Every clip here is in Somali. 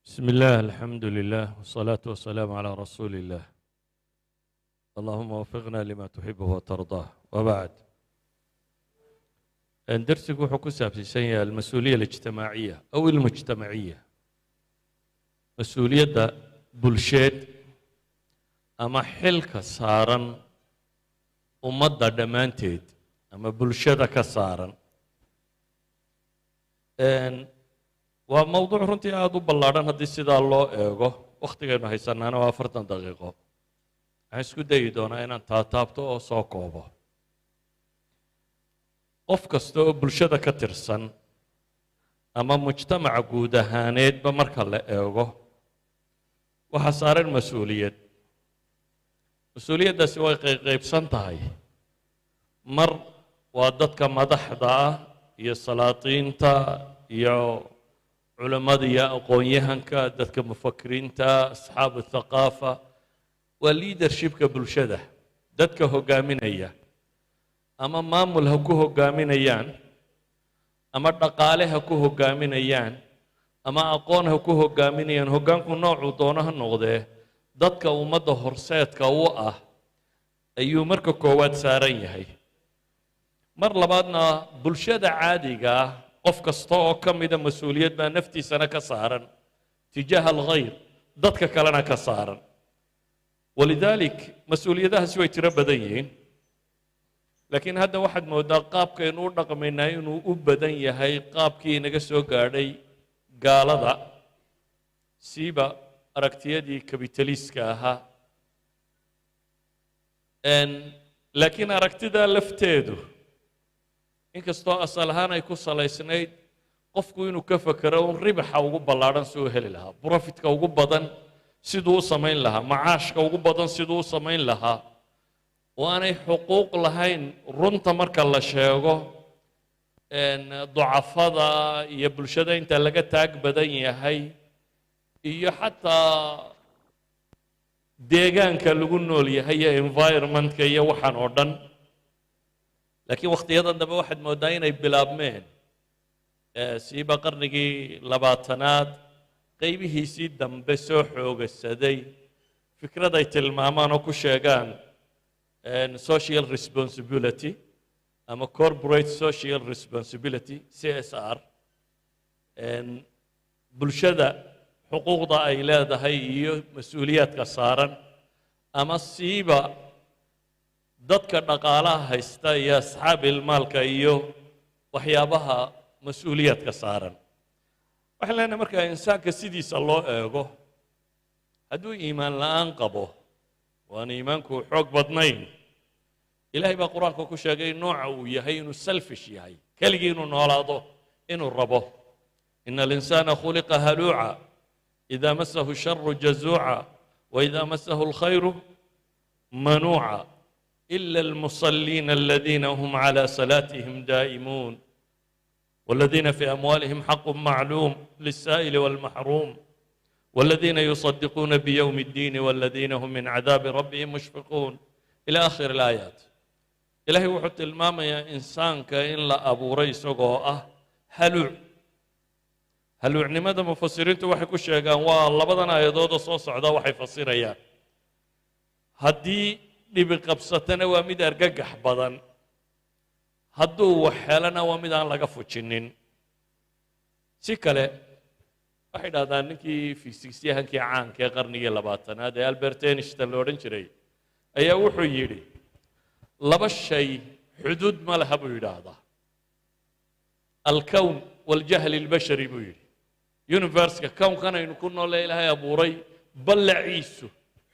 بسم الله الحمد لله والصلاة والسلام على رسول الله اللهم وفقنا لما تحبه وترضاه وبعد درسك وحكو سابسيسية المسؤولية الاجتماعية أو المجتمعية مسؤولية دا بلشيد أما حلك سارا ومدى دمانتيد أما بلشيدة كسارا waa mowduuc runtii aada u ballaadhan haddii sidaa loo eego wakhtigaynu haysanaana waa 40 daqiiqo waxaan isku dayi doonaa inaan taataabto oo soo koobo qof kasta oo bulshada ka tirsan ama mujtamaca guud ahaaneedba marka la eego waxaa saaran mas-uuliyaddaasi way qaybsan tahay mar waa dadka madaxda ah iyo salaatiinta iyo علماء aqoon-yahanka dadka mufakiriinta asxaab الثaqaafa waa leadershipka bulshada dadka hogaaminaya ama maamul ha ku hogaaminayaan ama dhaqaale ha ku hogaaminayaan ama aqoon ha ku hogaaminayaan hoggaanku noocuu doono ha noqdee dadka ummadda horseedka u ah ayuu marka koowaad saaran yahay mar labaadna bulshada caadiga ah qof kasta oo ka mida mas-uuliyad baa naftiisana ka saaran tijaaha alkhayr dadka kalena ka saaran walidaalik mas-uuliyadahaasi way tiro badan yihiin laakiin hadda waxaad moodaa qaabkaynu u dhaqmaynaa inuu u badan yahay qaabkii inaga soo gaadhay gaalada siiba aragtiyadii kabitaliiska ahaa laakiin aragtidaa lafteedu inkastoo asal ahaan ay ku salaysnayd qofku inuu ka fakero un ribaxa ugu ballaadhan si uu heli lahaa profitka ugu badan siduu u samayn lahaa macaashka ugu badan siduu u samayn lahaa oo aanay xuquuq lahayn runta marka la sheego ducafada iyo bulshada inta laga taag badan yahay iyo xataa deegaanka lagu nool yahay iyo environmentka iyo waxaan oo dhan laakiin wakhtiyadan dambe waxaad moodaa inay bilaabmeen siiba qarnigii 20aad qaybihiisii dambe soo xoogasaday fikrad ay tilmaamaan oo ku sheegaan social responsibility ama corporate social responsibility CSR bulshada xuquuqda ay leedahay iyo mas-uuliyaadka saaran ama siiba dadka dhaqaalaha haysta iyo asxaabil maalka iyo waxyaabaha mas-uuliyaadka saaran waxaan leenahay markaa insaanka sidiisa loo eego hadduu iimaan la'aan qabo waana iimaanku xoog badnayn ilaahay baa qur-aanka ku sheegay nooca uu yahay inuu selfish yahay keligii inuu noolaado inuu rabo ina alinsaana khuliqa haluuca idaa masahu sharu jazuuca waidaa masahu alkhayru manuuca إلا المصلين الذين هم على صلاتهم دائمون والذين في أموالهم حق معلوم للسائل والمحروم والذين يصدقون بيوم الدين والذين هم من عذاب ربهم مشفقون إلى آخر الآيات إلهي وحط الماما يا إنسان كإن لا أبو ريس وقوة هلوع لماذا مفسرين توحي كل شيء والله بدنا يدود صوص عدا وحي فسير إياه هدي dhibi qabsatana waa mid argagax badan hadduu wax helana waa mid aan laga fujinin si kale waxay dhahdaan ninkii fiisiksyahankii caanka ee qarnigii 20aad ee Albert Einstein la odhan jiray ayaa wuxuu yidhi laba shay xuduud ma laha buu yidhaahdaa alkown waljahli albashari buu yidhi universka kownkan aynu ku noole ilaahay abuuray ballaciisu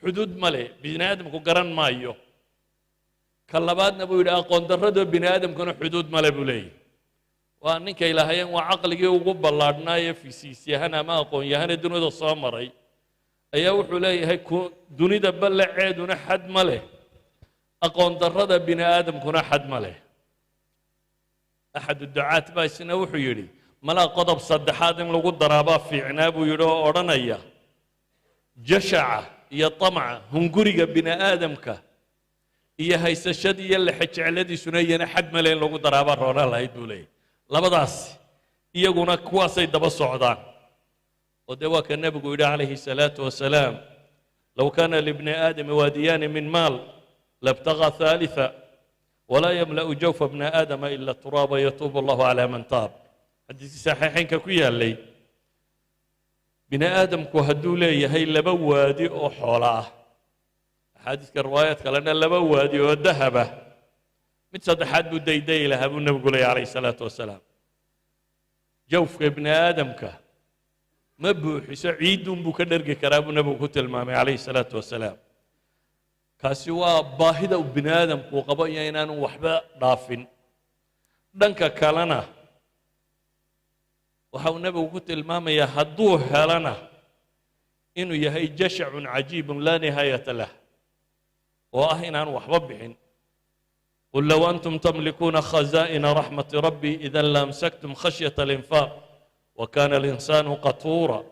xuduud ma leh bini aadamku garan maayo ka labaadna buu yidhi aqoon darrada bini aadamkuna xuduud ma leh buu leeyahy waa ninka ilaahayeen waa caqligii ugu ballaadhnaa ee fiisiisyahan ama aqoon-yahane dunida soo maray ayaa wuxuu leeyahay dunida ballaceeduna xad ma leh aqoon darrada bini aadamkuna xad ma leh axadu ducaat baa isna wuxuu yidhi malaa qodob saddexaad in lagu daraabaa fiicnaa buu yidhi oo odhanaya jashaca iyo طamca hunguriga bini aadamka iyo haysashadii iyo lexejecladiisuna iyana xad male in lagu daraaba roona lahayd buu leeyahy labadaas iyaguna kuwaasay daba socdaan ودواك النبي يقول عليه الصلاة والسلام لو كان لابن آدم واديان من مال لابتغى ثالثا ولا يملأ جوف ابن آدم إلا التراب يتوب الله على من تاب. حديث صحيحين كويا لي بن آدم كهدو لي هي لبوادي أو حولاه حديث كروايات قال لبوادي والذهبة متصد حد بديدي لها النبي يقول عليه الصلاة والسلام جوف ابن آدم مبوح سعيد بكدرج كراب النبي كتل مامي عليه الصلاة والسلام كاسوا باهدا وبن آدم وقبا ينان وحبا ضافن دنك كلنا وحاو النبي كتل مامي يهدوه هلنا إنه يهي جشع عجيب لا نهاية له وأهنان وحبا بحن قل لو أنتم تملكون خزائن رحمة ربي إذا لامسكتم خشية الإنفاق وكان الإنسان قطورا.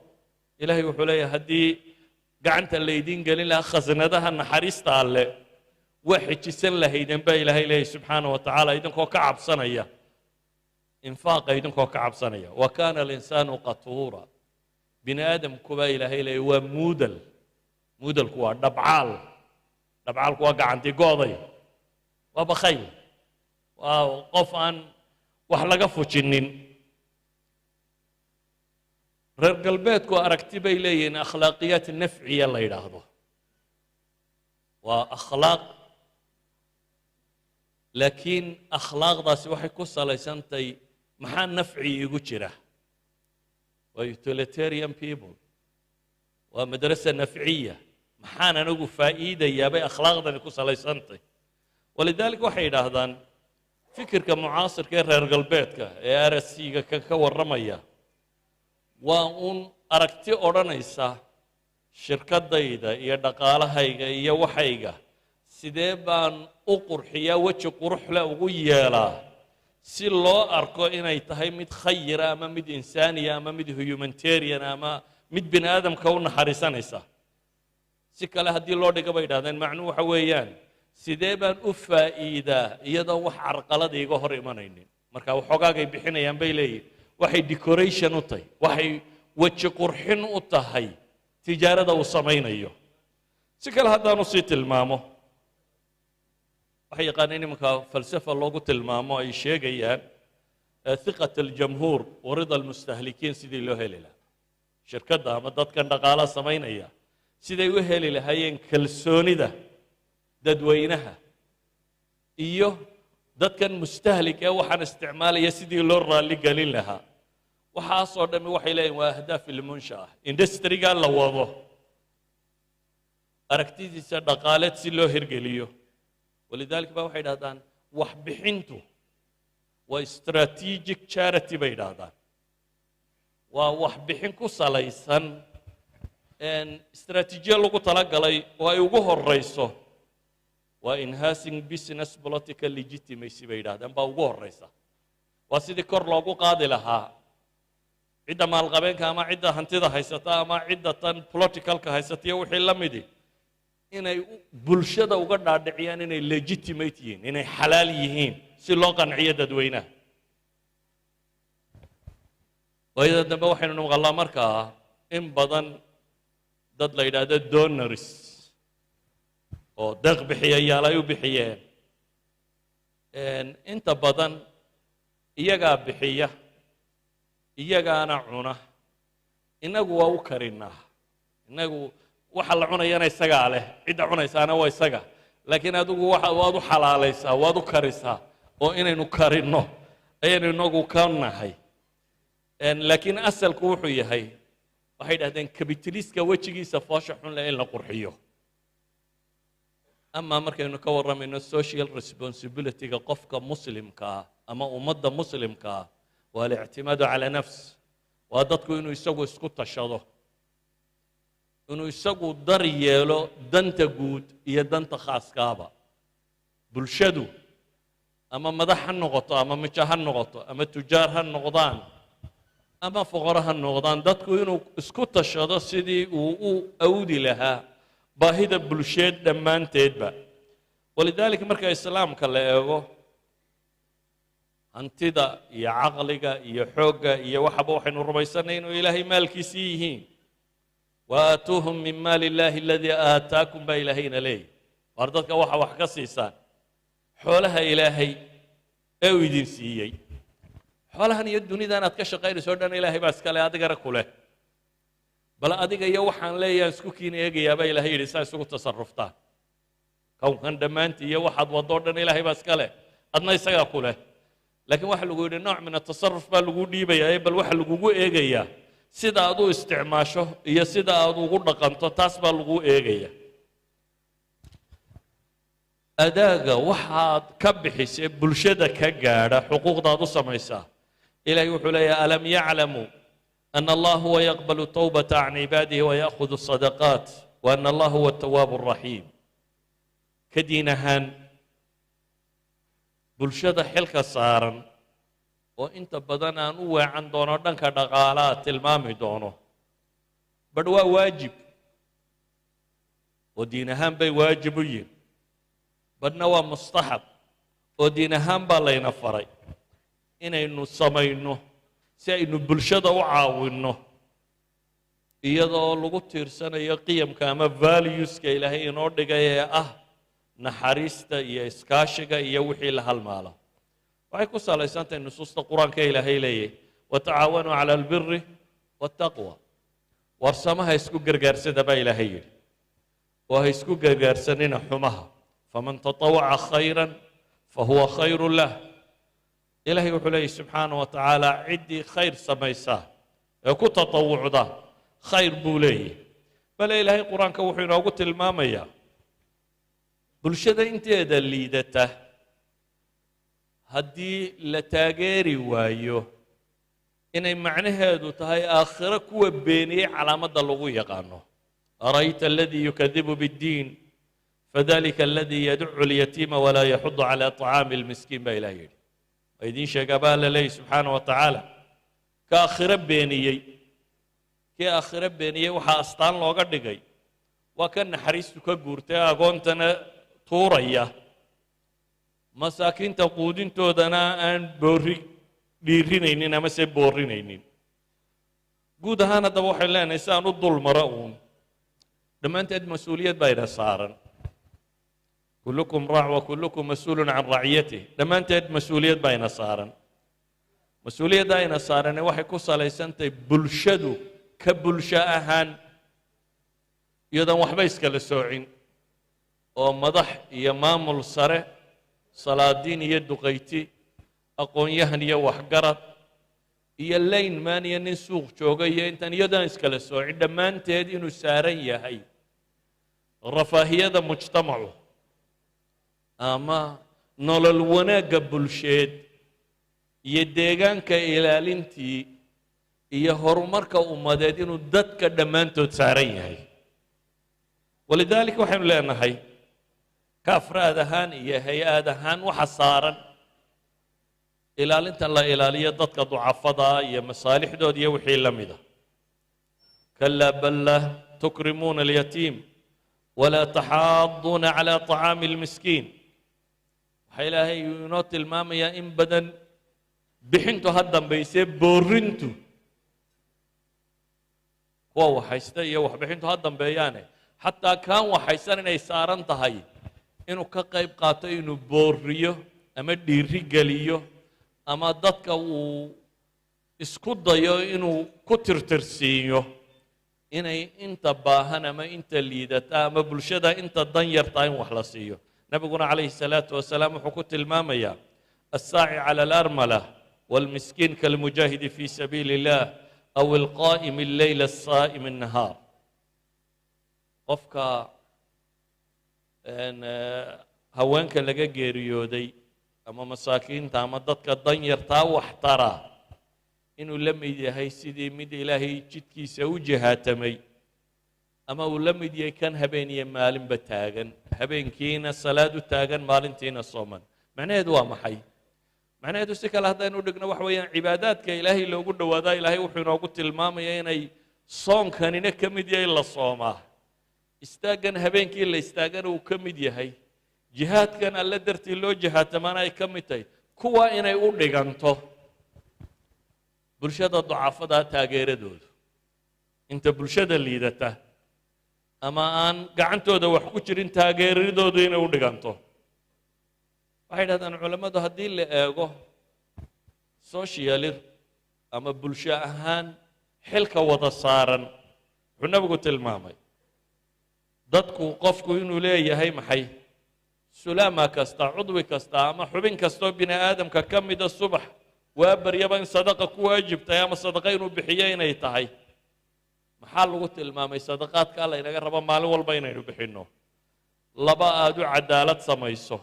إلهي وحلي هدي قعنت الليدين قال لها خزندها النحريست على واحد تسن له إذن با إلهي سبحانه وتعالى إذن كو كعب صنية إنفاق إذن كو كعب صنية وكان الإنسان قطورا. بني آدم كوبا إلهي ومودل مودل كوا دبعال كوا قعنتي قوضي وبخيل وقفان وحلقفو جنين. reer galbeedku aragti bay leeyihiin akhlaaqiyaat nafciya la yidhaahdo waa akhlaaq laakiin akhlaaqdaasi waxay ku salaysantahay maxaa nafci igu jira waa utilitarian people waa madrasa nafciya maxaan anigu faa'iidayaa bay akhlaaqdani ku salaysantahay walidaalika waxay yidhaahdaan fikirka mucaasirka ee reer galbeedka ee arasiga ka warramaya waa uun aragti odhanaysa shirkadayda iyo dhaqaalahayga iyo waxayga sidee baan u qurxiyaa weji quruxle ugu yeelaa si loo arko inay tahay mid khayira ama mid insaaniya ama mid humanitarian ama mid bini aadamka u naxariisanaysa. si kale haddii loo dhigo bay yidhahdeen macnuu waxa weeyaan sidee baan u faa'iidaa iyadoo wax carqalada iga hor imanaynin. marka waxoogaagay bixinayaan bay leeyihin waxay decoration u tahay waxay weji qurxin u tahay tijaarada uu samaynayo. si kale haddaanu sii tilmaamo waxay yaqaaneen imanka falsafa loogu tilmaamo ay sheegayaan thiqat aljamhuur warida almustahlikiin sidii loo heli lahaa shirkadda ama dadkan dhaqaalaha samaynaya siday u heli lahaayeen kalsoonida dadweynaha iyo dadkan mustahlik ee waxaan isticmaalaya sidii loo raalli gelin lahaa. waxaasoo dhammi waxay leeyihin waa ahdaaf ilmunshaa industriga la wado aragtidiisa dhaqaaleed si loo hirgeliyo. walidaalika baa waxay yidhahdaan waxbixintu waa strategic charity bay yidhahdaan waa waxbixin ku salaysan istaraatiijiya lagu talagalay oo ay ugu horeyso waa enhancing business political legitimacy bay yidhahdaan baa ugu horeysa waa sidii kor loogu qaadi lahaa cidda maalqabeenka ama cidda hantida haysata ama cidda tan politicalka haysataiyo wixii la midi inay bulshada uga dhaadhiciyaan inay legitimate yihiin inay xalaal yihiin si loo qanciyo dadweynaha. waayada dambe waxaynu maqalnaa markaa in badan dad la yidhaahdo donors oo deeq bixiyayaal ay u bixiyeen inta badan iyagaa bixiya iyagaana cuna inagu waa u karinaa inagu waxa la cunayana isagaa leh cidda cunaysaana waa isaga laakiin adigu waad u xalaalaysaa waad u karisaa oo inaynu karinno ayaynu inagu ka nahay. laakiin asalku wuxuu yahay waxay yidhahdeen kabitaliska wejigiisa foosha xun leh in la qurxiyo. ama markaynu ka warramayno social responsibility-ga qofka muslimka ah ama ummadda muslimka ah waa alictimaadu calaa nafs waa dadku inuu isagu isku tashado inuu isagu dar yeelo danta guud iyo danta khaaskaaba. bulshadu ama madax ha noqoto ama mijo ha noqoto ama tujaar ha noqdaan ama fuqara ha noqdaan dadku inuu isku tashado sidii uu u awdi lahaa baahida bulsheed dhammaanteedba. walidaalika marka islaamka la eego hantida iyo caqliga iyo xoogga iyo waxaba waxaynu rumaysanay inuu ilaahay maalkiisii yihiin waatuuhum min maali illaahi aladii aataakum baa ilaahayna leeyahy waar dadka waxa wax ka siisaan xoolaha ilaahay ee uu idin siiyey xoolahan iyo dunida inaad ka shaqaynayso o dhan ilaahay baa iskale adigana ku leh bal adiga iyo waxaan leeyahan isku kiina eegayaa baa ilaahay yidhi saa isugu tasaruftaan kownkan dhammaantii iyo waxaad waddo o dhan ilaahay baa iska leh adna isagaa ku leh laakiin waxa lagu yidhi nooc min atasaruf baa lagu dhiibayaa bal waxa lagugu eegayaa sida aad u isticmaasho iyo sida aad ugu dhaqanto taas baa lagu eegaya adaaga waxaad ka bixisay bulshada ka gaadha xuquuqdaad u samaysaa ilaahay wuxuu leeyahay alam yaclamuu ana allah huwa yaqbalu tawbata can cibaadihi wayaأkhudu الsadaqaat waana allah huwa الtawaabu الraxiim ka diin ahaan bulshada xilka saaran oo inta badan aan u weecan doono dhanka dhaqaalaha tilmaami doono badh waa waajib oo diin ahaan bay waajib u yihin badhna waa mustaxab oo diin ahaan baa layna faray inaynu samayno si aynu bulshada u caawinno iyadoo lagu tiirsanayo qiyamka ama valueska ilaahay inoo dhigay ee ah naxariista iyo iskaashiga iyo wixii la halmaalo waxay ku salaysantahay nusuusta qur-aanka ilaahay leeyahy watacaawanuu cala albiri waataqwa warsamaha isku gargaarsada baa ilaahay yidhi oo ha isku gargaarsanina xumaha faman tatawaca khayran fahuwa khayru lah ilaahay wuxuu leeyahy subxaana wa tacaala ciddii khayr samaysaa ee ku tatawucda khayr buu leeyahy bale ilaahay qur-aanka wuxuu inoogu tilmaamayaa bulshada inteeda liidata haddii la taageeri waayo inay macnaheedu tahay aakhiro kuwa beeniyey calaamadda lagu yaqaano arayta aladii yukadibu biddiin fadalika aladii yadcu lyatiima walaa yaxudu cala طacaami اlmiskiin baa ilaah yidhi waa idiin sheegaa baa la leeyahy subxaana wa tacaala ka aakhiro beeniyey kii aakhiro beeniyey waxaa astaan looga dhigay waa ka naxariistu ka guurtay agoontana tuuraya masaakiinta quudintoodana aan dhiirinaynin ama se boorinaynin guud ahaan haddaba waxay leenahay si aan u dul maro uun dhammaanteed mas-uuliyad baa ina saaran kullukum raac wa kullukum mas-uulun can raciyatih dhammaanteed mas-uuliyad baa ina saaran mas-uuliyadda ayna saarane waxay ku salaysantahay bulshadu ka bulsho ahaan iyadoon waxba iskala soocin oo madax iyo maamul sare salaadiin iyo duqayti aqoon-yahan iyo waxgarad iyo laynman iyo nin suuq jooga iyo intaan iyadoon iskala soocin dhammaanteed inuu saaran yahay rafaahiyada mujtamacu ama nolol wanaagga bulsheed iyo deegaanka ilaalintii iyo horumarka ummadeed inuu dadka dhammaantood saaran yahay walidaalika waxaynu leenahay ka afraad ahaan iyo hay-ad ahaan waxa saaran ilaalinta la ilaaliyo dadka ducafada iyo masaalixdooda iyo wixii la mida kalaa bal laa tukrimuuna alyatiim walaa taxaaduuna cala طacaami اlmiskiin waxaa ilaahay inoo tilmaamayaa in badan bixintu ha dambaysee boorintu kuwa waxaysta iyo waxbixintu ha dambeeyaane xataa kaan waxaysan inay saaran tahay inuu ka qayb qaato inuu booriyo ama dhiiri geliyo ama dadka uu isku dayo inuu ku tirtirsiiyo inay inta baahan ama inta liidata ama bulshada inta dan yartaa in wax la siiyo nabiguna calayhi الsalaatu wasalaam wuxuu ku tilmaamayaa الsaaci calى اlarmala wاlmiskiin kalmujaahidi fi sabiili الlah aw اlqaa'im اleyla الsaa'im الnahaar qofka haweenka laga geeriyooday ama masaakiinta ama dadka dan yartaa wax tara inuu la mid yahay sidii mid ilaahay jidkiisa u jihaatamay ama uu la mid yahay kan habeen iyo maalinba taagan habeenkiina salaad u taagan maalintiina sooman macnaheedu waa maxay macnaheedu si kale haddaynu dhigno waxa weeyaan cibaadaadka ilaahay loogu dhowaadaa ilaahay wuxuu inoogu tilmaamaya inay soonkanina ka mid yahay la soomaa istaaggan habeenkii la istaagana uu ka mid yahay jihaadkan alle dartii loo jihaatamaana ay ka mid tahay kuwa inay u dhiganto bulshada ducafada taageeradoodu inta bulshada liidata ama aan gacantooda wax ku jirin taageeradoodu inay u dhiganto waxay dhahdaan culimmadu haddii la eego socially ama bulsho ahaan xilka wada saaran wuxuu nabigu tilmaamay dadku qofku inuu leeyahay maxay sulaama kasta cudwi kasta ama xubin kastoo bini aadamka ka mida subax waa baryaba in sadaqa ku waajibtahay ama sadaqa inuu bixiyo inay tahay maxaa lagu tilmaamay sadaqaadka alla inaga rabo maalin walba inaynu bixinno laba aad u cadaalad samayso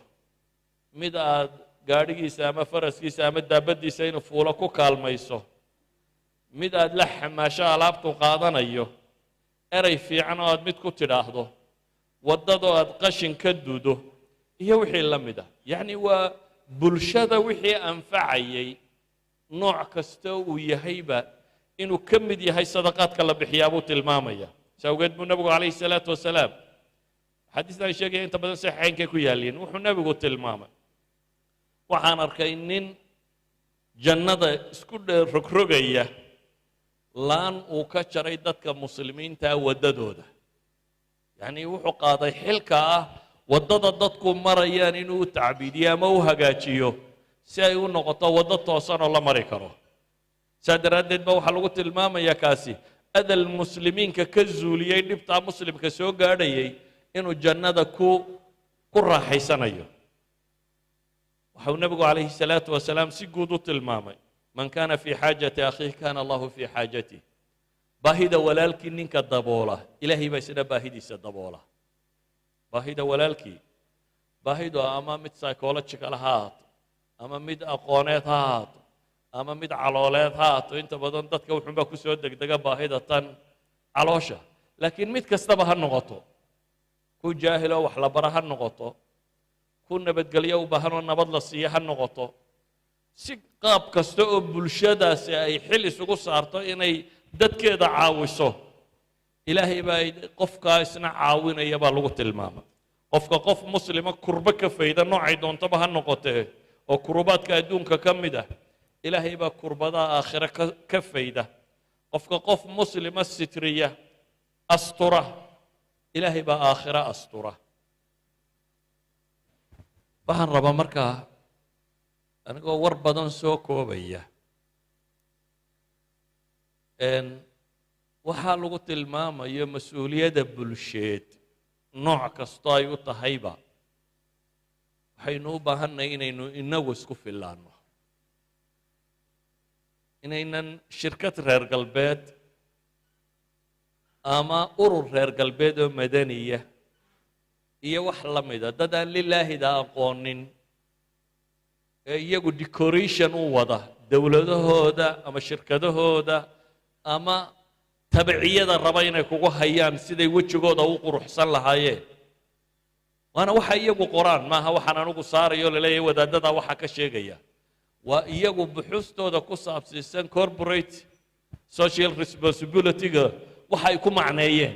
mid aad gaadhigiisa ama faraskiisa ama daabadiisa inuu fuulo ku kaalmayso mid aad la xamaasho alaabtu qaadanayo eray fiican oo aad mid ku tidhaahdo waddadoo aad qashin ka dudo iyo wixii la mid ah yacni waa bulshada wixii anfacayay nooc kasta uu yahayba inuu ka mid yahay sadaqaadka la bixiyaa buu tilmaamaya sawgeed buu nabigu calayhi salaatu wasalaam xadiistan sheegaya inta badan saxiixaynkay ku yaalliin wuxuu nabigu tilmaamay waxaan arkay nin jannada isku rogrogaya laan uu ka jaray dadka muslimiinta waddadooda yacni wuxuu qaaday xilka ah waddada dadku marayaan inuu u tacbiidiyo ama u hagaajiyo si ay u noqoto waddo toosan oo la mari karo saa daraaddeed ba waxaa lagu tilmaamayaa kaasi adal muslimiinka ka zuuliyey dhibtaa muslimka soo gaadhayay inuu jannada ku raaxaysanayo waxau nabigu calayhi salaatu wasalaam si guud u tilmaamay man kaana fii xaajati akhiih kaana allahu fii xaajatih baahida walaalkii ninka daboola ilaahay baa isna baahidiisa daboola baahida walaalkii baahidu ama mid psychological ha ahaato ama mid aqooneed ha ahaato ama mid calooleed ha ahaato inta badan dadka wuxuunbaa ku soo degdega baahida tan caloosha laakiin mid kastaba ha noqoto ku jaahiloo wax la bara ha noqoto ku nabadgelyo u baahan oo nabad la siiya ha noqoto si qaab kasta oo bulshadaasi ay xil isugu saarto inay dadkeeda caawiso ilaahay baa qofkaa isna caawinaya baa lagu tilmaama qofka qof muslima kurbo ka fayda noocay doontaba ha noqotee oo kurubaadka adduunka ka mid ah ilaahay baa kurbadaha aakhire ka fayda qofka qof muslima sitriya astura ilaahay baa aakhire astura waxaan rabaa markaa anigoo war badan soo koobaya waxaa lagu tilmaamayo mas-uuliyadda bulsheed nooc kastoo ay u tahayba waxaynu u baahannahay inaynu inagu isku fillaanno inaynan shirkad reer galbeed ama urur reer galbeed oo madaniya iyo wax la mida dad aan lilaahida aqoonin ee iyagu decoration u wada dowladahooda ama shirkadahooda ama tabiciyada raba inay kugu hayaan siday wejigooda u quruxsan lahaayeen waana waxa iyagu qoraan maaha waxaan anugu saarayo laleeyahay wadaadada waxaa ka sheegaya waa iyagu buxuustooda ku saabsiisan corporate social responsibility-ga waxa ay ku macneeyeen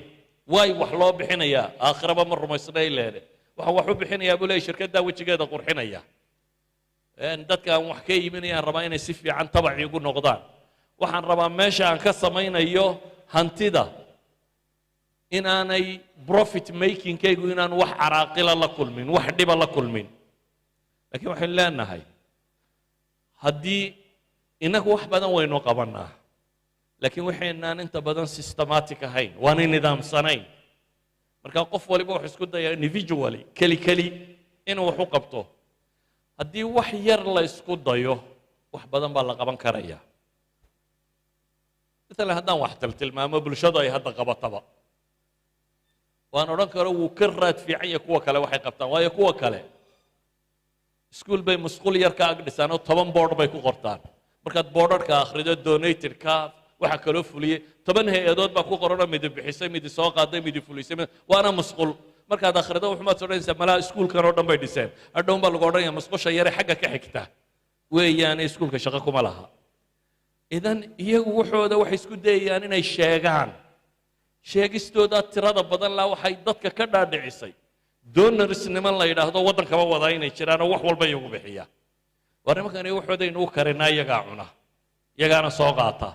waay wax loo bixinayaa aakhiraba ma rumaysnay leede waxaan wax u bixinayaa buu leeyahay shirkaddaa wejigeeda qurxinaya dadka aan wax ka iibinayaan rabaa inay si fiican tabaci ugu noqdaan waxaan rabaa meesha aan ka samaynayo hantida inaanay profit makingkaygu inaan wax caraaqila la kulmin wax dhiba la kulmin laakiin waxaynu leenahay haddii inagu wax badan waynu qabannaa laakiin waxaynaan inta badan systematic ahayn waanay nidaamsanayn marka qof waliba wuxuu isku dayaa individually keli inuu wax u qabto haddii wax yar la isku dayo wax badan baa la qaban karaya مثلا هذا واحد التلمامه بالشدة هذا قبطبة وأنا رانكر وكرت في عين كوا كلا واحد قبطان ويا كوا كلا سكول بي مسكول يركع لسانه طبعا بورد بيكو قرطان مركز بوردر كأخرجت دونيتر كاف وحكلوا فليه طبعا هي أدوات بكو قرنا ميد بحسي ميد ساق قادة ميد فليسي وأنا مسكول مركز أخرجت وحمد سورين سملا سكول كانوا بي ديسان أدوم بالقرنا يا مسكول شيء حاجة كحكته ويعني سكول كشقكم لها إذن iyagu wuxooda waxay isku dayayaan inay sheegaan sheegistooda tirada badan la waxay dadka ka dhaadhicisay donors niman la yiraahdo wadankaba wada inay jiraan wax walba iyagu bixiya war nimankani waxoodaynu u karinaa iyagaa cuna iyagaana soo qaata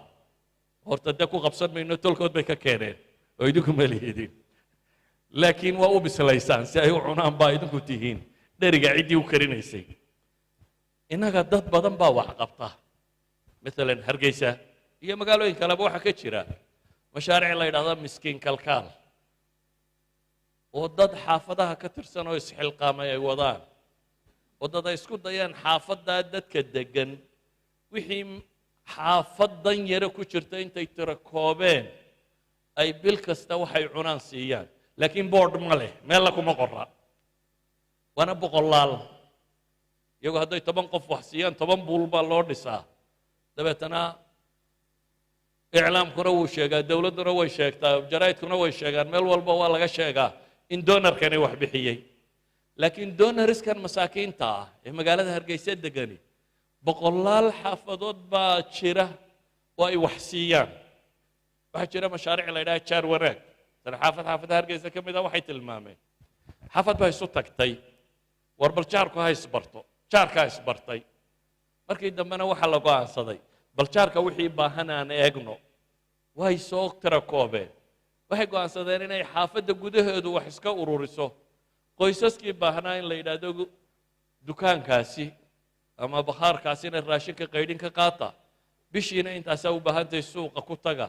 horta dee ku qabsan mayno tolkood bay ka keeneen oo idinku ma lihidin laakiin waa u bislaysaan si ay u cunaan baa idinku tihiin dheriga ciddii u karinaysay innaga dad badan baa wax qabta maalan hargeysa iyo magaalooyin kaleba waxaa ka jira mashaariic la yidhahda miskiin kalkaal oo dad xaafadaha ka tirsan oo isxilqaamay ay wadaan oo dad ay isku dayaan xaafaddaa dadka deggan wixii xaafadan yare ku jirta intay tiro koobeen ay bil kasta waxay cunaan siiyaan laakiin board ma leh meella kuma qora waana boqolaal iyagoo hadday 10 qof wax siiyaan 10 buul baa loo dhisaa dabeetana iclaamkuna wuu sheegaa dowladduna way sheegtaa jaraa'idkuna way sheegaan meel walba waa laga sheegaa in doonarkani wax bixiyey laakiin doonariskan masaakiinta ah ee magaalada hargeysa degani boqolaal xaafadood baa jira oo ay wax siiyaan waxaa jira mashaariic la yidhaha jaar wanaag sana xaafadaha hargeysa ka mid ah waxay tilmaameen xaafad baa isu tagtay war bal jaarku ha isbarto jaarkaa isbartay markii dambena waxaa la go'aansaday bal jaarka wixii baahan aan eegno way soo tira koobeen waxay go'aansadeen inay xaafadda gudaheedu wax iska ururiso qoysaskii baahnaa in la yidhaahdo dukaankaasi ama bakhaarkaasina raashinka qaydhin ka qaata bishiina intaasaa u baahantahay suuqa ku taga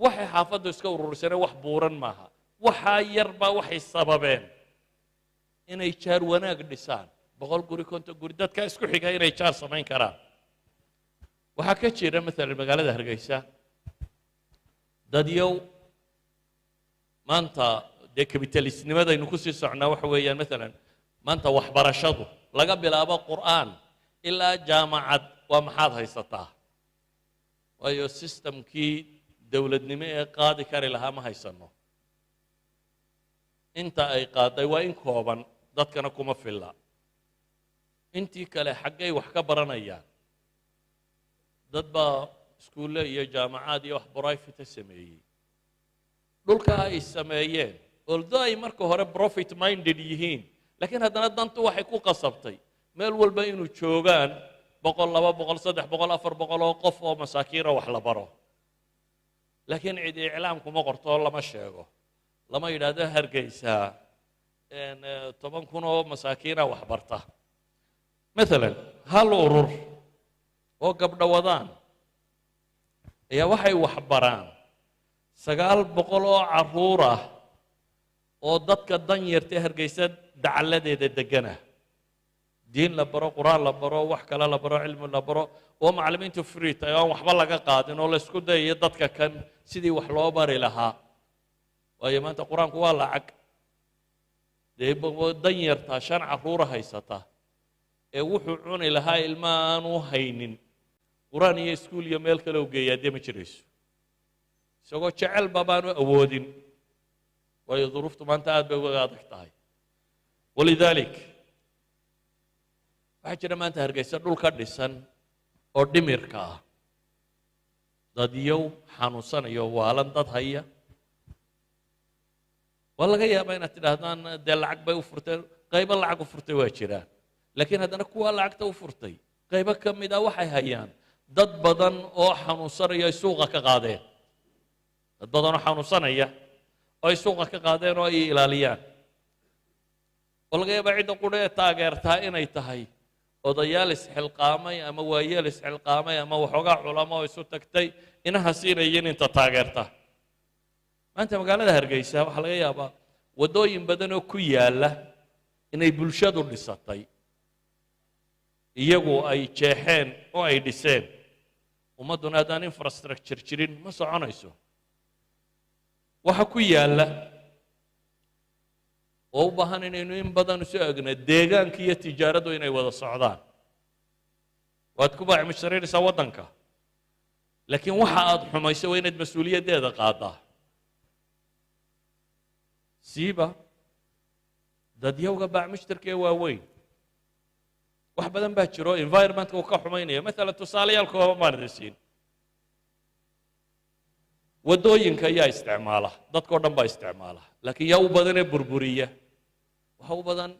waxay xaafaddu iska ururiseen wax buuran maaha waxaa yarbaa waxay sababeen inay jaar wanaag dhisaan 100 guri 50 guri dadka isku xiga inay jaar samayn karaan waxaa ka jira maalan magaalada hargeysa dadyow maanta dee kapitalisnimadaynu ku sii socnaa waxa weeyaan maalan maanta waxbarashadu laga bilaabo qur'aan ilaa jaamacad waa maxaad haysataa waayo systemkii dowladnimo ee qaadi kari lahaa ma haysano inta ay qaaday waa in kooban dadkana kuma filla intii kale xaggay wax ka baranayaan dad baa iskuulle iyo jaamacaad iyo wax private sameeyey dhulka ay sameeyeen although ay marka hore profit minded yihiin laakiin haddana dantu waxay ku qasabtay meel walba inuu joogaan 100 200 300 400 oo qof oo masaakiina wax la baro laakiin cid iclaam kuma qorto lama sheego lama yidhaahdo hargeysa 10 kun oo masaakiina wax barta maalan hal urur oo gabdho wadaan ayaa waxay wax baraan 900 oo carruur ah oo dadka danyarta hargeysa dacaladeeda degana diin la baro quraan la baro wax kale la baro cilmi la baro oo macallimiintu free tahay oo waxba laga qaadin oo la isku dayayo dadka kan sidii wax loo bari lahaa waayo maanta quraanku waa lacag dee danyarta 5 carruur haysata ee wuxuu cuni lahaa ilma aanu haynin quraan iyo iskuul iyo meel kale u geeyaa dee ma jirayso isagoo jecel babaanu awoodin waayo duruuftu maanta aad bay uga adag tahay walidalik waxaa jira maanta hargeysa dhul ka dhisan oo dhimirka ah dadyow xanuunsanayo waalan dad haya waa laga yaabaa inaad tidhaahdaan dee lacag bay u furteen qaybo lacag u furtay waa jiraan laakiin haddana kuwa lacagta u furtay qaybo ka mid ah waxay hayaan dad badan oo xanuunsanaya ay suuqa ka qaadeen dad badan oo xanuunsanaya oo ay suuqa ka qaadeen oo ay ilaaliyaan oo laga yaabaa cidda qudha ee taageertaa inay tahay odayaal isxilqaamay ama waayeel isxilqaamay ama waxoogaa culamo oo isu tagtay inaha siinayin inta taageerta maanta magaalada hargeysa waxaa laga yaabaa waddooyin badan oo ku yaalla inay bulshadu dhisatay iyagu ay jeexeen oo ay dhiseen ummadduna haddaan infrastructure jirin ma soconayso waxa ku yaalla oo u baahan inaynu in badan isu egno deegaanka iyo tijaaradu inay wada socdaan waad ku baacmushtarinaysaa waddanka laakiin waxa aad xumayso waa inaad mas-uuliyaddeeda qaadaa siiba dadyowga baacmushtarka ee waaweyn wax badan baa jiro environmentka uu ka xumaynaya maalan tusaalayaal kooban baan idin siin waddooyinka ayaa isticmaala dadkao dhan baa isticmaala laakiin yaa u badan ee burburiya waxa u badan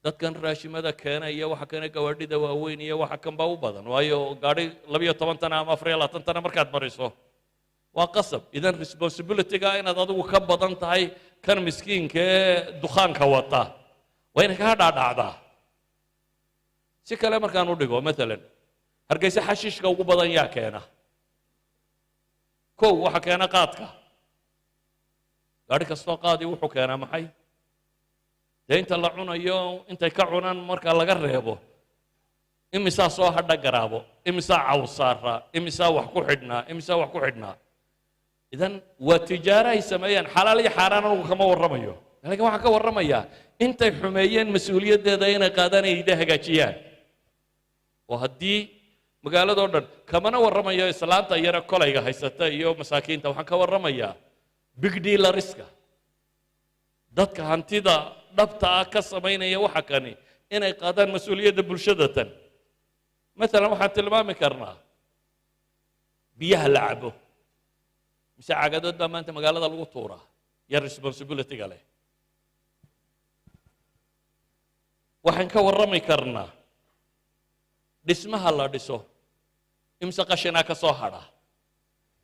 dadkan raashimada keena iyo waxa keena gawaadhida waaweyn iyo waxa kan baa u badan waayo gaadhi 12 tan ama 24 tan markaad mariso waa qasab idan responsibility-ga inaad adigu ka badan tahay kan miskiinka ee dukhaanka wata waa inay kaa dhaadhacdaa si kale markaan u dhigo maalan hargeysa xashiishka ugu badan yaa keena kow waxa keena qaadka gaadhi kastoo qaadii wuxuu keenaa maxay dee inta la cunayo intay ka cunaan marka laga reebo imisaa soo hadha garaabo imisaa cawsaara imisaa wax ku xidhnaa idan waa tijaaro ay sameeyaan xalaal iyo xaaraan anigu kama warramayo laakiin waxaan ka warramayaa intay xumeeyeen mas-uuliyaddeeda inay qaadaan ay hagaajiyaan oo haddii magaaladoo dhan kamana warramayo islaanta yara kolayga haysata iyo masaakiinta waxaan ka warramayaa big dealeriska dadka hantida dhabta ah ka samaynaya waxa kani inay qaadaan mas-uuliyadda bulshada tan maalan waxaan tilmaami karnaa biyaha la cabo mise cagadood baa maanta magaalada lagu tuuraa iyo responsibility-ga leh waxaan ka warrami karnaa dhismaha la dhiso imse qashinaa ka soo hadha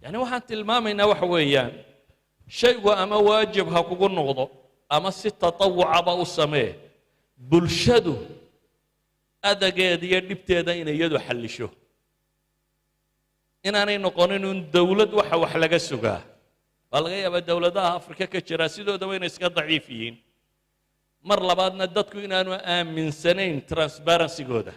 yani waxaan tilmaamaynaa waxa weeyaan shaygu ama waajib ha kugu noqdo ama si tatawucaba u samee bulshadu adageeda iyo dhibteeda inay iyadu xallisho inaanay noqonin un dawlad waxa wax laga sugaa waa laga yaabaa dawladaha afrika ka jira sidoodaba inay iska daciif yihiin mar labaadna dadku inaanu aaminsanayn transparency-gooda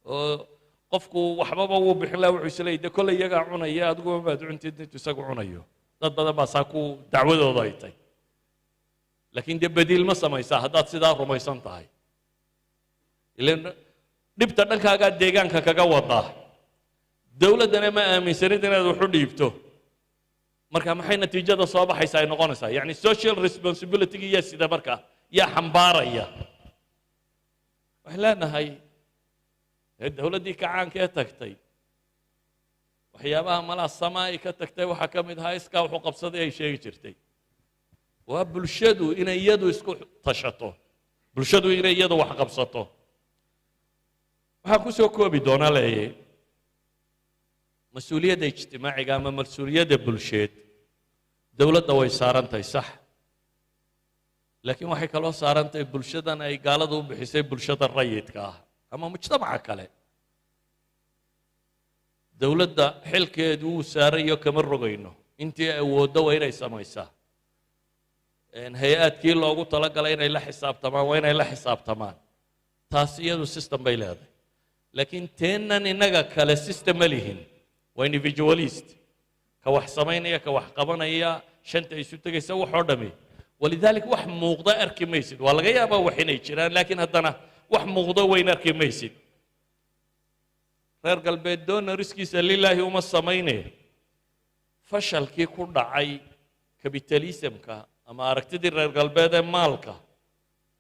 oo qofku waxbaba wuu bixin laha wuxuu isleeyay de kolley iyagaa cunaya adiguba baad cuntid intuu isagu cunayo dad badan baa saa ku dacwadooda ay tahay laakiin dee badiil ma samaysaa haddaad sidaa rumaysan tahay ilan dhibta dhankaagaa deegaanka kaga wadaa dawladdana ma aaminsanid inaad waxu dhiibto marka maxay natiijada soo baxaysa ay noqonaysaa yacni social responsibility-gi yaa sida marka yaa xambaaraya waxaan leenahay dawladdii kacaankee tagtay waxyaabaha malaa samaa'i ka tagtay waxaa ka mid ahaa iskaa wuxuu qabsaday ay sheegi jirtay waa bulshadu inay iyadu isku tashato bulshadu inay iyadu wax qabsato waxaan ku soo koobi doonaa leeyahay mas-uuliyadda ijtimaaciga ama mas-uuliyadda bulsheed dawladda way saaran tahay sax laakiin waxay kaloo saaran tahay bulshadan ay gaaladu u bixisay bulshada rayidka ah ama mujtamaca kale dawladda xilkeedu wuu saarayo kama rogayno intii awooddo waa inay samaysaa hay-aadkii loogu talagalay inay la xisaabtamaan waa inay la xisaabtamaan taas iyadu system bay leedahay laakiin teennan innaga kale system ma lihin waa individualist ka wax samaynaya ka wax qabanaya shanta isu tegaysa waxoo dhami walidaalika wax muuqda arki maysid waa laga yaabaa wax inay jiraan laakiin haddana wax muuqdo weyn arki maysid reer galbeed doonariskiisa lilaahi uma samayne fashalkii ku dhacay kapitalismka ama aragtidii reer galbeed ee maalka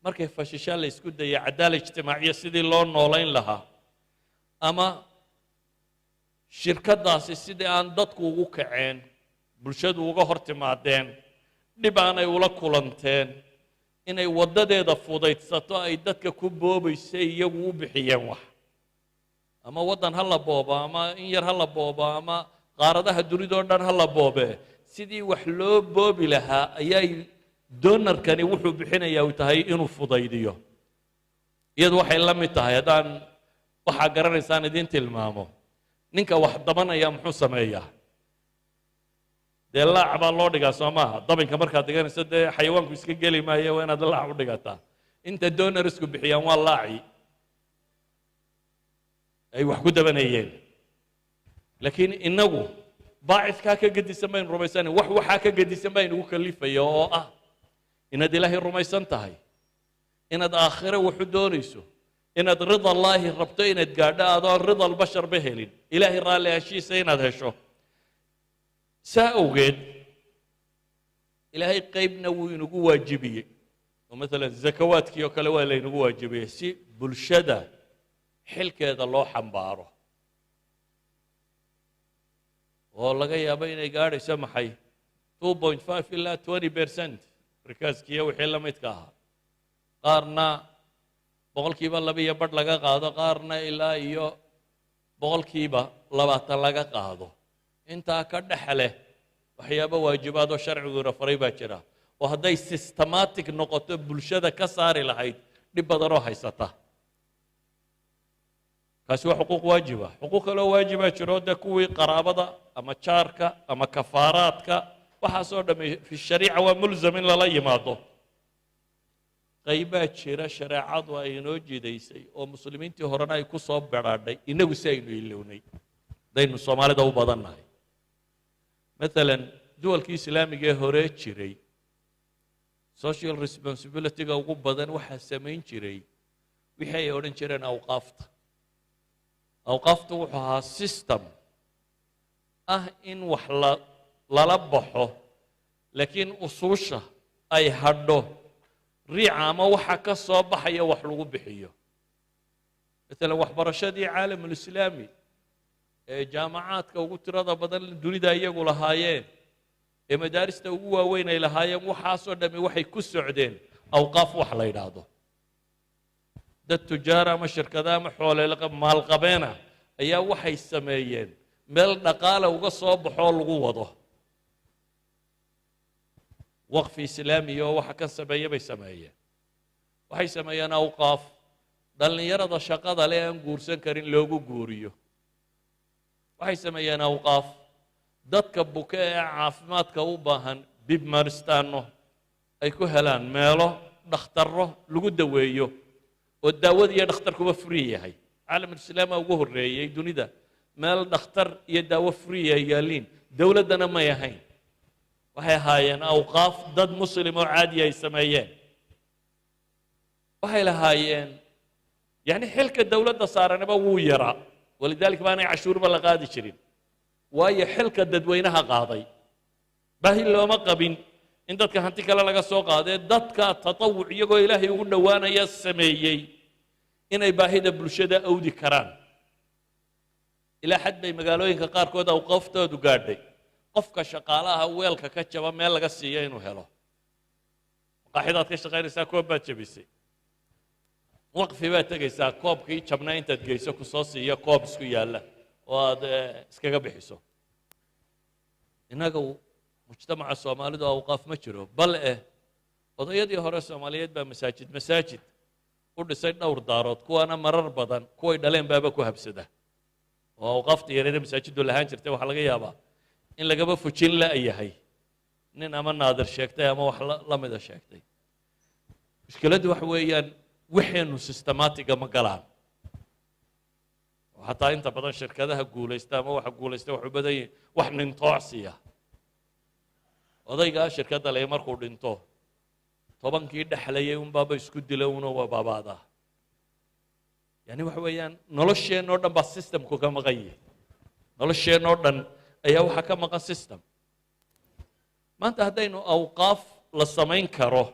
markay fashishaan la isku dayay cadaala ijtimaaciya sidii loo noolayn lahaa ama shirkadaasi sidii aan dadku ugu kaceen bulshadu uga hor timaadeen dhib aanay ula kulanteen inay waddadeeda fudaydsato ay dadka ku boobaysay iyagu u bixiyeen wax ama waddan ha la boobo ama in yar ha la boobo ama qaaradaha dunidoo dhan ha la boobe sidii wax loo boobi lahaa ayay doonarkani wuxuu bixinayaa uu tahay inuu fudaydiyo iyadu waxay la mid tahay haddaan waxaa garanaysaan idiin tilmaamo ninka wax dabanaya muxuu sameeyaa dee laac baa loo dhigaa soo maaha dabinka markaad dhiganayso dee xayawaanku iska geli maayo waa inaad laac u dhigataa inta doonarisku bixiyaan waa laaci ay wax ku dabanayeen laakiin inagu baacidkaa ka gedisan baynu rumaysan wax waxaa ka gedisan baa inugu kalifaya oo ah inaad ilaahay rumaysan tahay inaad aakhiro waxu doonayso inaad rida allaahi rabto inaad gaadho adoon rida albashar ba helin ilaahay raalli heshiisa inaad hesho saa awgeed ilaahay qaybna wuu inugu waajibiyey oo maalan zakawaadkii oo kale waa laynagu waajibiyey si bulshada xilkeeda loo xambaaro oo laga yaabo inay gaadhayso maxay 2.5 ilaa 20% rikaaskiiyo wixii la midka ahaa qaarna boqolkiiba 2 laga qaado qaarna ilaa iyo boqolkiiba 20 laga qaado intaa ka dhaxle waxyaabo waajibaad oo sharcigu faray baa jira oo hadday systematic noqoto bulshada ka saari lahayd dhib badan oo haysata kaasi waa xuquuq waajiba xuquuq kale oo waajiba jiro kuwii qaraabada ama jaarka ama kafaaraadka waxaasoo dhamay fi shariica waa mulzam in lala yimaado qaybaa jira shareecadu ay inoo jidaysay oo muslimiintii horena ay ku soo baraadhay inagu si aynu ilownay daynu soomaalida u badannahay مثلا duwalkii islaamiga ee hore jiray social responsibility-ga ugu badan waxaa samayn jiray wixii ay odhan jireen awqaafta awqaaftu wuxuu ahaa system ah in wax lala baxo laakiin usuusha ay hadho riica ama waxa ka soo baxaya wax lagu bixiyo مثلا waxbarashadii caalamulislaami ee jaamacaadka ugu tirada badan dunida iyagu lahaayeen ee madaarista ugu waaweyn ay lahaayeen waxaasoo dhami waxay ku socdeen awqaaf wax la yidhaahdo dad tujaar ama shirkada ama xoole maalqabeena ayaa waxay sameeyeen meel dhaqaale uga soo baxoo lagu wado waqfi islaami oo waxa ka sameeyay bay sameeyeen waxay sameeyeen awqaaf dhalinyarada shaqada leh aan guursan karin loogu guuriyo waxay sameeyeen awqaaf dadka buka ee caafimaadka u baahan bib maristaano ay ku helaan meelo dhakhtarro lagu daweeyo oo daawada iyo dhakhtarkuba free yahay caalamulislaama ugu horreeyey dunida meel dhakhtar iyo daawo free ay yaaliin dowladdana may ahayn waxay ahaayeen awqaaf dad muslim oo caadi ay sameeyeen waxay lahaayeen yani xilka dowladda saaranaba wuu yaraa ولذلك baanay cashuurba la qaadi jirin waayo xilka dadweynaha qaaday baahi looma qabin in dadka hanti kale laga soo qaadee dadka tatawuc iyagoo ilaahay ugu dhowaanaya sameeyey inay baahida bulshada awdi karaan ilaa xad bay magaalooyinka qaarkood awqaaftoodu gaadhay qofka shaqaalaha weelka ka jaba meel laga siiyo inuu helo maqaaxidaad ka shaqaynaysaa koob baad jabisay waqfi baad tegaysaa koobkii jabnaa intaad geyso ku soo siiyo koob isku yaalla oo aad iskaga bixiso innaga mujtamaca soomaalidu awqaaf ma jiro bal odayadii hore soomaaliyeed baa masaajid u dhisay dhowr daarood kuwaana marar badan kuway dhaleen baaba ku habsada oo awqaafta yareeda masaajiddu lahaan jirtay waxaa laga yaabaa in lagaba fujin la'yahay nin ama naadir sheegtay ama wax la mida sheegtay mushkiladdu waxa weeyaan waxaynu systematiga ma galaan xataa inta badan shirkadaha guulaysta ama waxa guulaysta waxu badan yihiin wax nintoocsiya odaygaa shirkadda leh markuu dhinto tobankii dhexlayay unbaaba isku dila una waa baabaadaa yani waxa weeyaan nolosheenoo dhan baa systemku ka maqan yahay nolosheenoo dhan ayaa waxaa ka maqan system maanta haddaynu awqaaf la samayn karo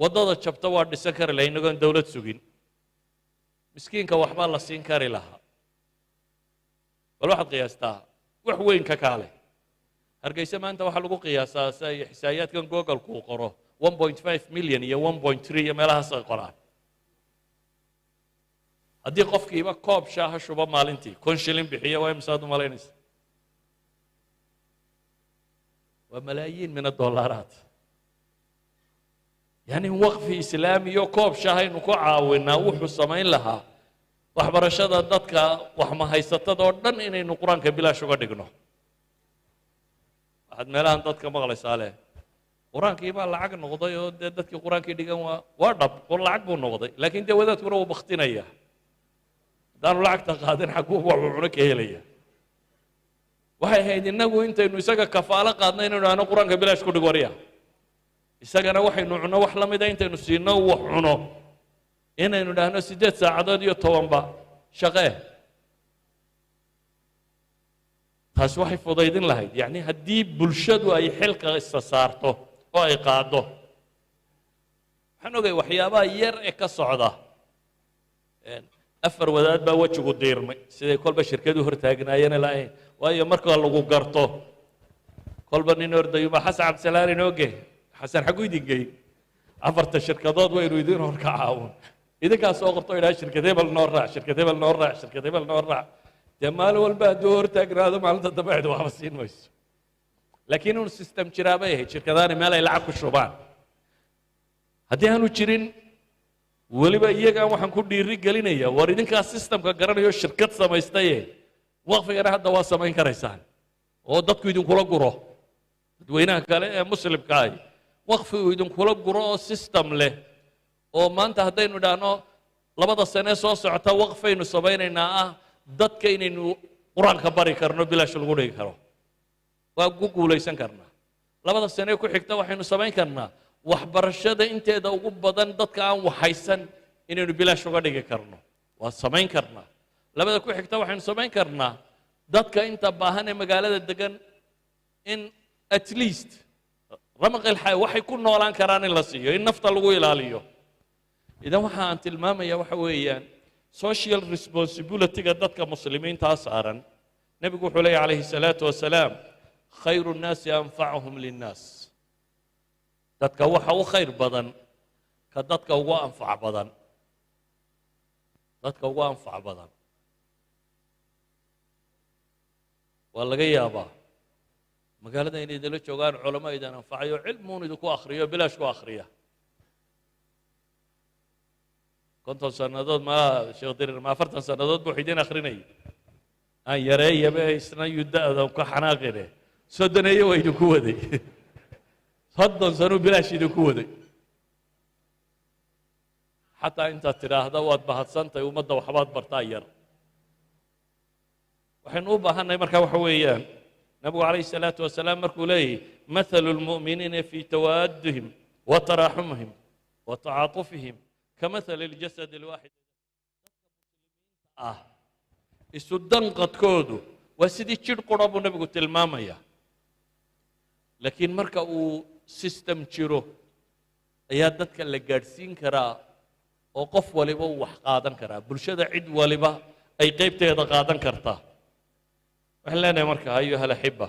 waddada jabta waa dhisan kari laha inagoon dowlad sugin miskiinka waxbaa la siin kari lahaa bal waxaad qiyaastaa wax weyn ka kaale hargeysa maanta waxaa lagu qiyaasaa xisaayaadkan google kuu qoro 1.5 milyan iyo 1.3 iyo meelahaas ay qoraan haddii qofkiiba koob shaaha shubo maalintii 1 shilin bixiya waa imsaad u malaynaysa waa malaayiin min adolaraat يعني وقفي إسلامي كوب شاهين وكو عاونا وحو سمين لها waxbarashada dadka wax ma haysatado dhan inaynu quraanka bilaash uga dhigno waxaad meelahan dadka maqlaysaa leh quraankii baa lacag noqday oo dadkii quraankii dhigan waa dhab oo lacag buu noqday laakiin dee wadaadkuna wuu baktinaya haddaanu lacagta qaadin xaguu waxuu cuno ka helaya waxay ahayd innagu intaynu isaga kafaalo qaadna inaynu aano quraanka bilaash ku dhig wariya isagana waxaynu cuno wax la mida intaynu siino wax cuno inaynu dhahno 8 saacadood iyo 10 ba shaqee taas waxay fudaydin lahayd yani haddii bulshadu ay xilka isa saarto oo ay qaado waxaan ogay waxyaabaha yar ee ka socda afar wadaad baa wajigu diirmay siday kolba shirkadu hortaagnaayeen lahayn waayo marka lagu garto kolba nin ordayuma xasan cabdisalaam inooge xasan xagu idin geey afarta shirkadood waynu idin hor ka caawin idinkaa soo qorto idhaa shirkad hebel noo raac shirkad hebel noo raac shirkad hebel noo raac dee maalin walba hadduu hortaagnaado maalinta dambe cid waxba siin mayso laakiin inuu system jiraa bay ahayd shirkadaani meel ay lacag ku shubaan haddii aanu jirin weliba iyagaan waxaan ku dhiiri gelinaya war idinkaa systemka garanayo shirkad samaystaye waqfigana hadda waa samayn karaysaan oo dadku idinkula guro dadweynaha kale ee muslimka ahi waqfigu idinkula guro oo system leh oo maanta haddaynu idhaahno labada sane soo socota waqfaynu samaynaynaa ah dadka inaynu qur-aanka bari karno bilaash lagu dhigi karo waa ku guulaysan karnaa labada sane ku xigta waxaynu samayn karnaa waxbarashada inteeda ugu badan dadka aan waxaysan inaynu bilaash uga dhigi karno waa samayn karnaa labada ku xigta waxaynu samayn karnaa dadka inta baahan ee magaalada degan in at least ramaqil xay waxay ku noolaan karaan in la siiyo in nafta lagu ilaaliyo idan waxa aan tilmaamaya waxa weeyaan social responsibility-ga dadka muslimiinta saaran nabigu wuxuu leeyahay calayhi salaatu wasalaam khayru nnaasi anfacuhum linnaas dadka waxa u khayr badan ka dadka ugu anfac badan dadka ugu anfac badan waa laga yaabaa magaalada inay idinla joogaan culamo idan anfacayo cilmuun idinku akhriyo bilaash ku akhriya konton sannadood ma sheekh dirir ma 40 sannadood buu idin akhrinayay aan yareeyaba isna yudada ka xanaaqine sodoneeyo way idinku waday soddon sano bilaash idinku waday xataa intaad tidhaahda waad bahadsantahay ummadda waxbaad bartaa yar waxaynu u baahannahay markaa waxa weeyaan nabigu calayhi salaatu wasalaam markuu leeyahy mathalu lmu'miniina fii tawaadihim wa taraaxumihim wa tacaatufihim kamathali ljasad alwaaxid isu danqadkoodu waa sidii jidh qura buu nabigu tilmaamaya laakiin marka uu system jiro ayaa dadka la gaadhsiin karaa oo qof waliba uu wax qaadan karaa bulshada cid waliba ay qaybteeda qaadan kartaa waxaan leenahay marka ayuha alaxiba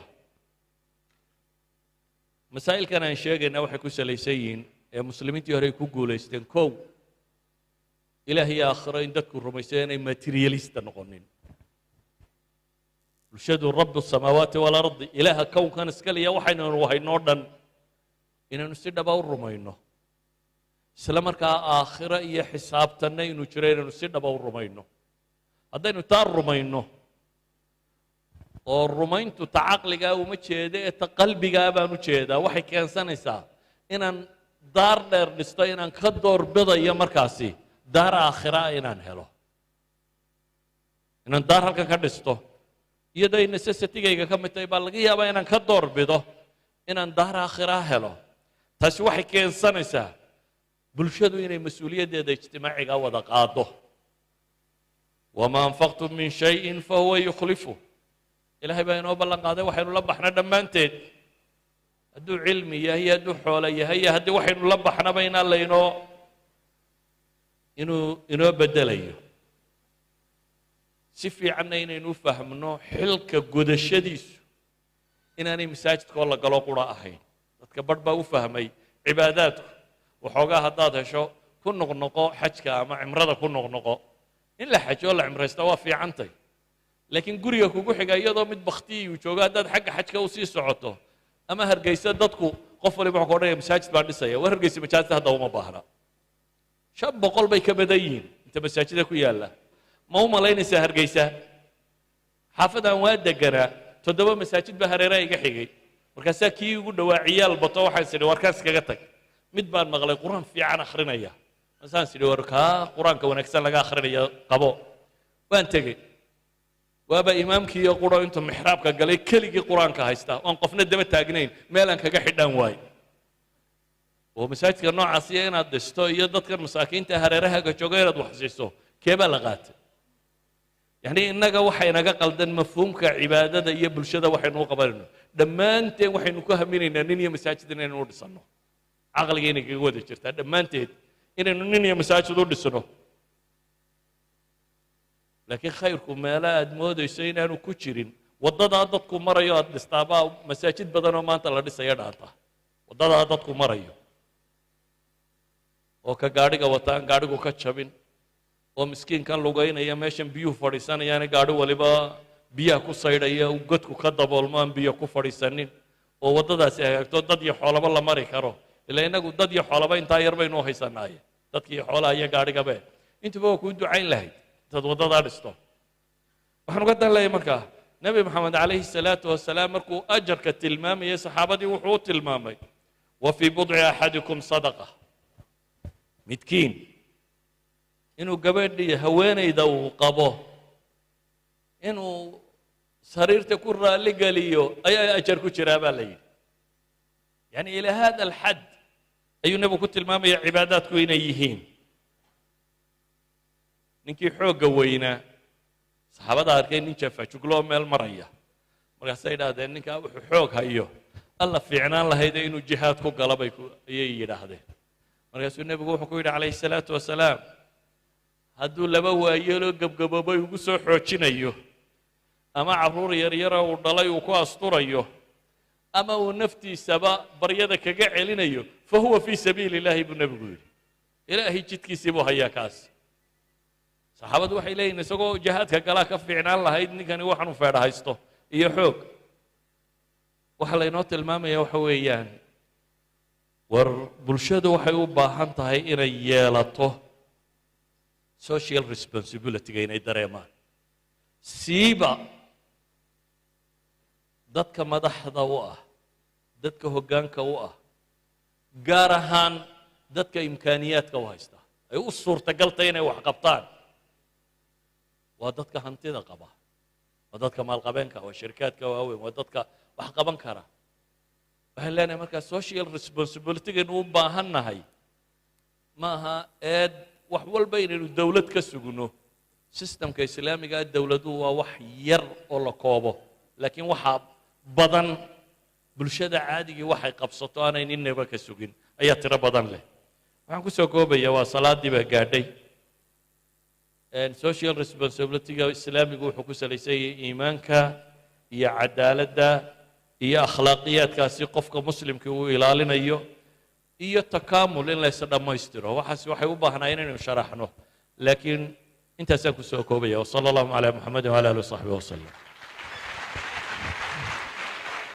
masaa'ilkan aan sheegayna waxay ku salaysan yihiin ee muslimiintii hore ay ku guulaysteen kow ilaah iyo aakhiro in dadku rumaysan inay materialista noqonin bulshadu rabu samaawaati waalardi ilaaha kownkan iska liya waxaynu wahaynoo dhan inaynu si dhaba u rumayno isla markaa aakhiro iyo xisaabtanna inuu jiro inaynu si dhaba u rumayno haddaynu taa rumayno oo rumayntu ta caqligaa uma jeeda ee ta qalbigaa baan u jeedaa waxay keensanaysaa inaan daar dheer dhisto inaan ka doorbidayo markaasi daar aakhira inaan helo inaan daar halkan ka dhisto iyadoo ay necessitygayga ka mid tahay baa laga yaabaa inaan ka doorbido inaan daar aakhira helo taasi waxay keensanaysaa bulshadu inay mas-uuliyaddeeda ijtimaaciga wada qaado wamaa anfaqtum min shayin fahuwa yukhlifu ilaahay baa inoo ballan qaaday waxaynu la baxna dhammaanteed hadduu cilmi yahay iyo hadduu xoolo yahay iyo haddii waxaynu la baxnaba inaan laynoo inoo bedelayo si fiicanna inaynu u fahmno xilka gudashadiisu inaanay masaajidkoo la galo qura ahayn dadka badh baa u fahmay cibaadaadku waxoogaa haddaad hesho ku noqnoqo xajka ama cimrada ku noqnoqo in la xajo oo la cimraysta waa fiicantay laakiin guriga kugu xiga iyadoo mid baktiyuu joogo haddaad xagga xajka u sii socoto ama hargeysa dadku qof waliba wuxuu ka odhanaya masaajid baan dhisaya war hargeysa masaajidta hadda uma baahna 500 bay ka badan yihiin inta masaajida ku yaalla ma u malaynaysaa hargeysa xaafadaan waa deganaa 7 masaajid baa hareeraha iga xigay markaasaa kii ugu dhowaa ciyaal bato waxaan sidhi warkaas kaga tag mid baan maqlay qur-aan fiican akhrinaya masaan sidhi war kaa qur-aanka wanaagsan laga akhrinaya qabo waan tegey waaba imaamkii iyo quro intuu mixraabka galay keligii qur-aanka haysta oon qofna daba taagnayn meelaan kaga xidhaan waayo oo masaajidka noocaasiya inaad dhisto iyo dadkan masaakiinta hareerahaaga jooga inaad wax siiso keebaa la qaatay yacni innaga waxay naga qaldan mafhuumka cibaadada iyo bulshada waxaynu u qabanayno dhammaanteen waxaynu ku haminaynaa nin iyo masaajid inaynu u dhisanno caqliga inay kaga wada jirtaa dhammaanteed inaynu nin iyo masaajid u dhisno laakiin khayrku meelo aad moodayso inaanu ku jirin waddadaa dadku marayo aad dhistaabaa masaajid badanoo maanta la dhisaya dhaanta waddadaa dadku marayo oo ka gaadhiga wata aan gaadhigu ka jabin oo miskiinkan lugaynaya meeshan biyuhu fadhiisanayaan gaadhi waliba biyaha ku saydhaya uu godku ka daboolmo aan biyo ku fadhiisanin oo waddadaasi hagaagto dad iyo xoolaba la mari karo ilaa innagu dad iyo xoolaba intaa yar baynu u haysanaaye dadkii xoolaha iyo gaadhigabe intuba waa kuu ducayn lahayd intaad waddadaa dhisto waxaan uga dan leeyahay markaa nebi maxamed calayhi salaatu wasalaam markuu ajarka tilmaamayay saxaabadii wuxuu u tilmaamay wa fii budci axadikum sadaqa midkiin inuu gabadhii haweenayda uu qabo inuu sariirta ku raalli geliyo ayaa ajar ku jiraa baa la yidhi yani ilaa hada alxad ayuu nebigu ku tilmaamaya cibaadaadku inay yihiin ninkii xoogga weynaa saxaabada arkay nin jafajugloo meel maraya markaasay idhaahdeen ninkaa wuxuu xoog hayo alla fiicnaan lahayde inuu jihaad ku gala ayay yidhaahdeen markaasuu nebigu wuxuu ku yidhi calayhi salaatu wasalaam hadduu laba waayeeloo gebgaboobay ugu soo xoojinayo ama carruur yaryara uu dhalay uu ku asturayo ama uu naftiisaba baryada kaga celinayo fa huwa fii sabiili illaahi buu nebigu yidhi ilaahay jidkiisii buu hayaa kaas saxaabadu waxay leeyihin isagoo jihaadka galaa ka fiicnaan lahayd ninkani waxaanu feedha haysto iyo xoog waxa laynoo tilmaamaya waxa weeyaan war bulshadu waxay u baahan tahay inay yeelato social responsibility-ga inay dareemaan siiba dadka madaxda u ah dadka hoggaanka u ah gaar ahaan dadka imkaaniyaadka u haysta ay u suurtagaltay inay wax qabtaan waa dadka hantida qaba waa dadka maalqabeenka waa shirkaadka waaweyn waa dadka wax qaban kara waxaan leenahay markaa social responsibility-gaynu u baahan nahay ma aha eed wax walba inaynu dawlad ka sugno systemka islaamiga dawladuhu waa wax yar oo la koobo laakiin waxaa badan bulshada caadigii waxay qabsato aanay ninaba ka sugin ayaa tiro badan leh waxaan ku soo koobaya waa salaadii baa gaadhay social responsibility-ga islaamigu wuxuu ku salaysan yahay iimaanka iyo cadaaladda iyo akhlaaqiyaadkaasi qofka muslimka uu ilaalinayo iyo takaamul in la is dhammaystiro waxaas waxay u baahnaayeen inaynu sharaxno laakiin intaasaan ku soo koobaya wasala allahu calaa muxamedin wala alihi wasaxbihi wasalam